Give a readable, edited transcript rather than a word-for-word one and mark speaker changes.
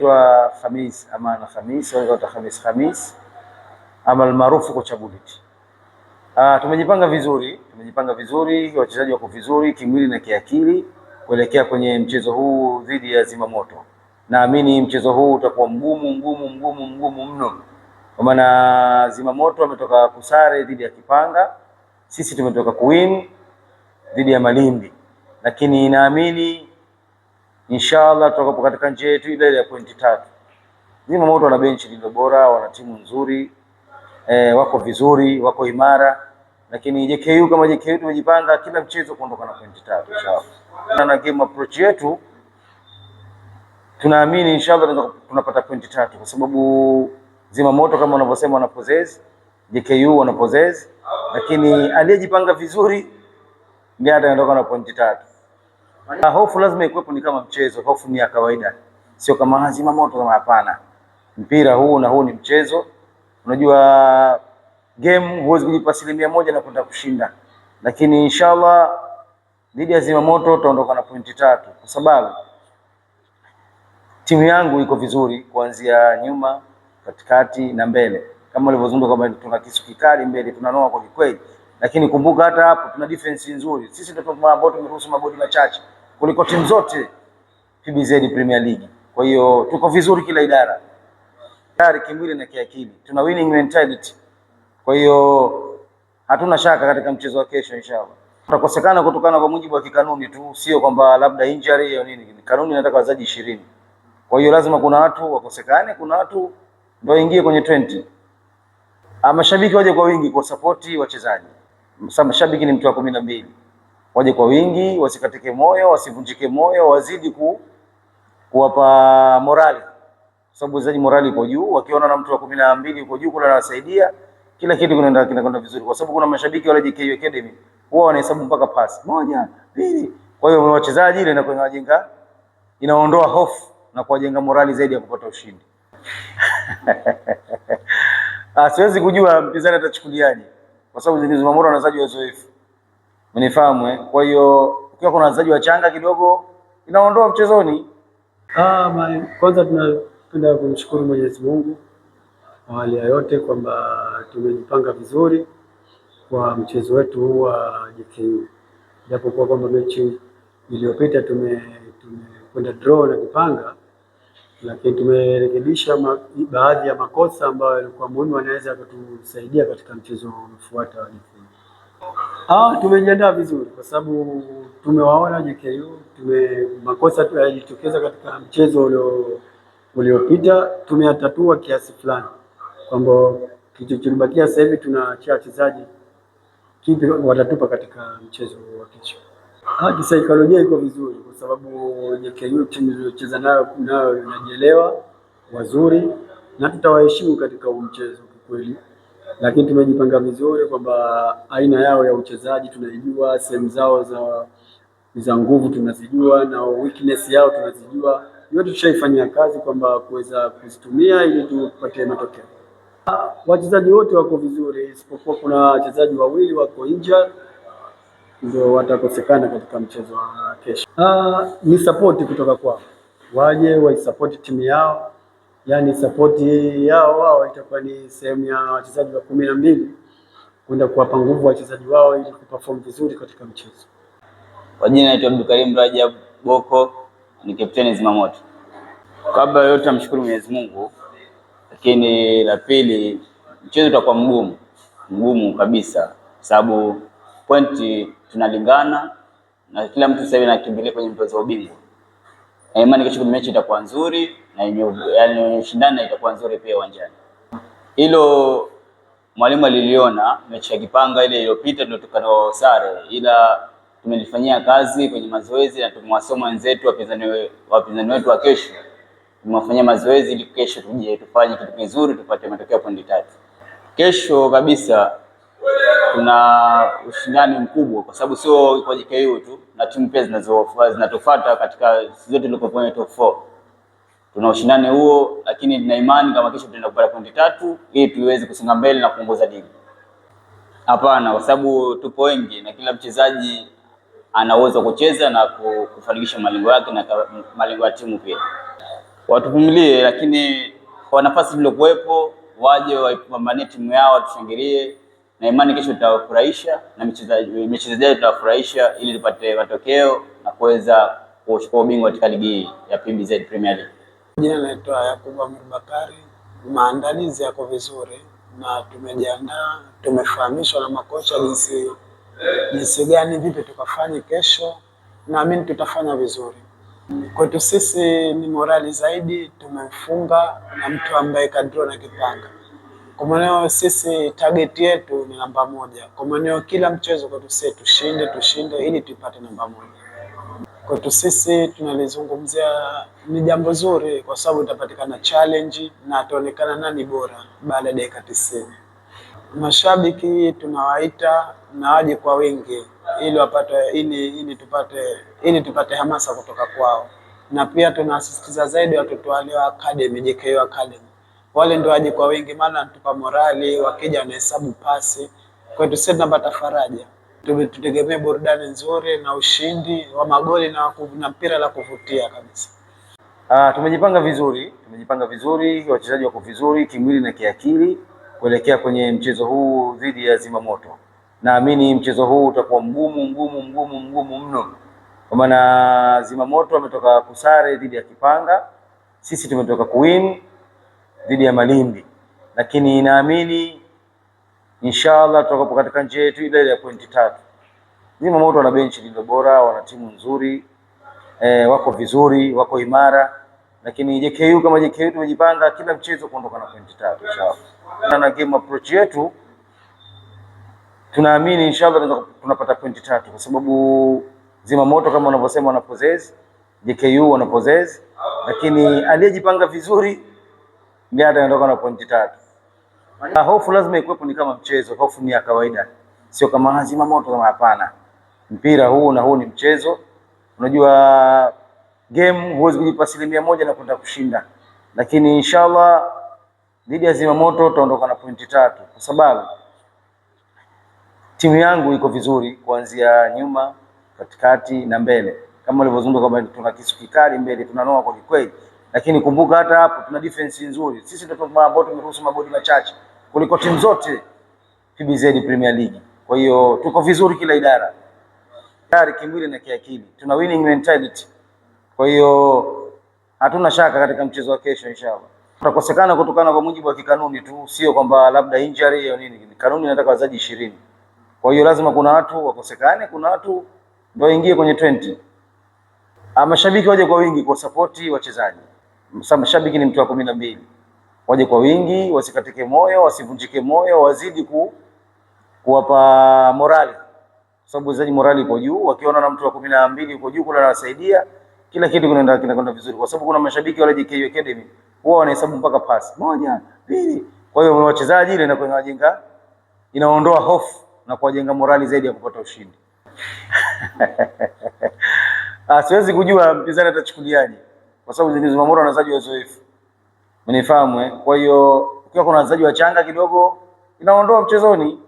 Speaker 1: Wa Khamis ama na Khamis au Khamis ama almaarufu kocha Bullet. Tumejipanga vizuri, wachezaji wako vizuri kimwili na kiakili kuelekea kwenye mchezo huu dhidi ya Zimamoto. Naamini mchezo huu utakuwa mgumu mno. Kwa maana Zimamoto ametoka kusare dhidi ya Kipanga, sisi tumetoka kuwin dhidi ya Malindi. Lakini naamini inshallah tutakuwa katika njia yetu ile ya pointi 3. Zimamoto wana benchi lililo bora, wana timu nzuri, wako vizuri, wako imara. Lakini JKU kama JKU tumejipanga kila mchezo kuondoka na pointi 3 inshallah. Na game approach yetu tunaamini inshallah tunapata pointi 3 kwa sababu Zimamoto kama wanavyosema wana possess, JKU wana possess, lakini aliyejipanga vizuri ndiye ataondoka na pointi 3. Hofu lazima ikuwepo, ni kama mchezo, hofu ni ya kawaida. Sio kama Zimamoto, kama hapana. Mpira huu na huu ni mchezo. Unajua game huwezi kujipa 100% na kwenda kushinda. Lakini inshallah dhidi ya Zimamoto tutaondoka na pointi 3 kwa sababu timu yangu iko vizuri kuanzia nyuma, katikati na mbele. Kama ulivyozungumza kwamba tuna kisu kikali mbele, tunanoa kwa kweli. Lakini kumbuka hata hapo tuna defense nzuri. Sisi ndio ambao tumeruhusu magoli machache kuliko timu zote PBZ Premier League. Kwa hiyo tuko vizuri kila idara. Tayari kimwili na kiakili. Tuna winning mentality. Kwa hiyo hatuna shaka katika mchezo wa kesho inshallah. Tutakosekana kutokana kwa mujibu wa kikanuni tu, sio kwamba labda injury au nini. Kanuni inataka wachezaji 20. Kwa hiyo lazima kuna watu wakosekane, kuna watu ndio ingie kwenye 20. Mashabiki waje kwa wingi kwa support wachezaji. Mashabiki ni mtu wa 12. Waje kwa wingi, wasikatike moyo, wasivunjike moyo, wazidi kuwapa morali. Sababu wachezaji morali iko juu, wakiona na mtu wa 12 yuko juu kule anawasaidia, kila kitu kinakwenda vizuri. Kwa sababu kuna mashabiki wale JKU Academy huwa wanahesabu mpaka pass 1, 2. Kwa hiyo wachezaji ile inakuwa inajenga, inaondoa hofu na kuwajenga morali zaidi ya kupata ushindi. Siwezi kujua mpinzani atachukuliaje kwa sababu Zimamoto wana wachezaji wazoefu. Mnifahamu Kwa hiyo ukiwa kuna wachezaji wachanga kidogo inaondoa mchezoni.
Speaker 2: Kwanza tunapenda kumshukuru Mwenyezi Mungu kwa hali yote kwamba tumejipanga vizuri kwa mchezo wetu huu wa JKU. Japokuwa kwamba mechi iliyopita tumekwenda draw na Kipanga, lakini tumerekebisha baadhi ya makosa ambayo yalikuwa muhimu yanaweza kutusaidia katika mchezo unaofuata wa JKU. Tumejiandaa vizuri kwa sababu tumewaona JKU, makosa tu yalitokeza katika mchezo uliopita tumeyatatua kiasi fulani, kwamba kilichobakia sasa hivi tunaachia wachezaji kipi watatupa katika mchezo wa kesho. Kisaikolojia iko vizuri kwa sababu JKU timu iliyocheza nayo inajielewa wazuri na tutawaheshimu katika huu mchezo kweli. Lakini tumejipanga vizuri kwamba aina yao ya uchezaji tunaijua, sehemu zao za nguvu tunazijua na weakness yao tunazijua. Yote tushaifanyia kazi kwamba kuweza kuzitumia ili tupate matokeo. Wachezaji wote wako vizuri isipokuwa kuna wachezaji wawili wako injured ndio watakosekana katika mchezo wa kesho. Ni support kutoka kwao. Waje waisupport timu yao. Yaani support yao wao itakuwa ni sehemu ya wachezaji wa 12 kwenda kuwapa nguvu wachezaji wao ili kuperform vizuri katika mchezo.
Speaker 3: Kwa jina naitwa Abdulkarim Rajab Boko, ni captain Zimamoto. Kabla yote namshukuru Mwenyezi Mungu, lakini la pili mchezo utakuwa mgumu kabisa sababu pointi tunalingana na kila mtu sasa hivi anakimbilia kwenye mchezo wa ubingwa. Na imani kesho mechi itakuwa nzuri na yani ushindani itakuwa nzuri pia uwanjani. Hilo mwalimu aliliona mechi ya Kipanga ile iliyopita ndio tukano sare, ila tumelifanyia kazi kwenye mazoezi na tumewasoma wenzetu wapinzani wetu wa kesho. Tumewafanyia mazoezi ili kesho tuje tufanye kitu kizuri tupate matokeo ya pointi 3. Kesho kabisa kuna ushindani mkubwa kwa sababu sio kwa JKU tu na timu pia zinatofuata katika zote zilizo kwenye top 4. Tuna ushindani huo, lakini nina imani kama kesho tutaenda kupata pointi 3 ili tuweze kusonga mbele na kuongoza ligi. Hapana, kwa sababu tupo wengi na kila mchezaji ana uwezo kucheza na kufanikisha malengo yake na malengo ya timu pia. watuvumilie, lakini kwa nafasi iliyokuwepo waje waipambanie timu yao, watushangilie na imani kesho tutawafurahisha na michezo ijayo tutawafurahisha ili tupate matokeo na kuweza kuchukua ubingwa katika ligi ya PBZ Premier League.
Speaker 4: Jina naitwa Yakubu Amir Bakari. Maandalizi yako vizuri na tumejiandaa, tumefahamishwa na makocha jinsi gani vipi tukafanye kesho. Naamini tutafanya vizuri. Kwetu sisi ni morali zaidi, tumefunga na mtu ambaye kadro na kipanga. Kwa maana sisi target yetu ni namba 1. Kwa maana kila mchezo kwetu sisi tushinde ili tupate namba 1. Kwetu sisi tunalizungumzia ni jambo zuri kwa sababu itapatikana challenge na ataonekana nani bora baada ya dakika 90. Mashabiki tunawaita na waje kwa wingi ili wapate ili tupate hamasa kutoka kwao, na pia tunasisitiza zaidi watoto wale wa academy, JKU Academy, wale ndio waje kwa wingi, maana tupa morali, wakija wanahesabu pasi. Kwetu sisi tunapata faraja, tutegemee burudani nzuri na ushindi wa magoli na mpira la kuvutia kabisa.
Speaker 1: Tumejipanga vizuri, wachezaji wako vizuri kimwili na kiakili kuelekea kwenye mchezo huu dhidi ya Zimamoto. Naamini mchezo huu utakuwa mgumu mno, kwa maana Zimamoto ametoka kusare dhidi ya Kipanga, sisi tumetoka kuwin dhidi ya Malindi, lakini naamini inshallah tutakapo katika njia yetu ile ya pointi 3. Zimamoto wana benchi lililo bora, wana timu nzuri, wako vizuri, wako imara, lakini JKU kama JKU tumejipanga kila mchezo kuondoka na pointi 3 inshallah. Na game approach yetu tunaamini inshallah tunapata pointi 3 kwa sababu Zimamoto kama wanavyosema wana possess, JKU wana possess, lakini aliyejipanga vizuri ndiye ataondoka na pointi 3. Hofu lazima ikuwepo, ni kama mchezo, hofu ni ya kawaida, sio kama Zimamoto, kama hapana. Mpira huu na huu ni mchezo, unajua game huwezi kujipa 100% na kwenda kushinda, lakini inshallah dhidi ya Zimamoto tutaondoka na pointi 3 kwa sababu timu yangu iko vizuri kuanzia nyuma, katikati na mbele. Kama ulivyozungumza kwamba tuna kisu kikali mbele, tunanoa kwa kweli, lakini kumbuka hata hapo tuna defense nzuri. Sisi ndio ambao tumeruhusu magoli machache kuliko timu zote PBZ Premier League. Kwa hiyo tuko vizuri kila idara, tayari kimwili na kiakili, tuna winning mentality. Kwa hiyo hatuna shaka katika mchezo wa kesho inshallah. Tutakosekana kutokana kwa mujibu wa kikanuni tu, sio kwamba labda injury au nini. Kanuni inataka wachezaji 20. Kwa hiyo lazima kuna watu wakosekane, kuna watu ndio waingie kwenye 20. Mashabiki waje kwa wingi kwa support wachezaji. Mashabiki ni mtu wa 12. Waje kwa wingi, wasikatike moyo, wasivunjike moyo, wazidi kuwapa morali. Sababu wachezaji morali ipo juu, wakiona na mtu wa 12 uko juu kule anawasaidia, kila kitu kinakwenda vizuri, kwa sababu kuna mashabiki wale JKU Academy wao wanahesabu mpaka pasi 1 2. Kwa hiyo wachezaji ile inakuwa inawajenga, inaondoa hofu na kuwajenga morali zaidi ya kupata ushindi. Siwezi kujua mpinzani atachukuliaje, kwa sababu Zimamoto wana wachezaji wazoefu, mnifahamu. Kwa hiyo ukiwa kuna wachezaji wachanga kidogo inaondoa mchezoni.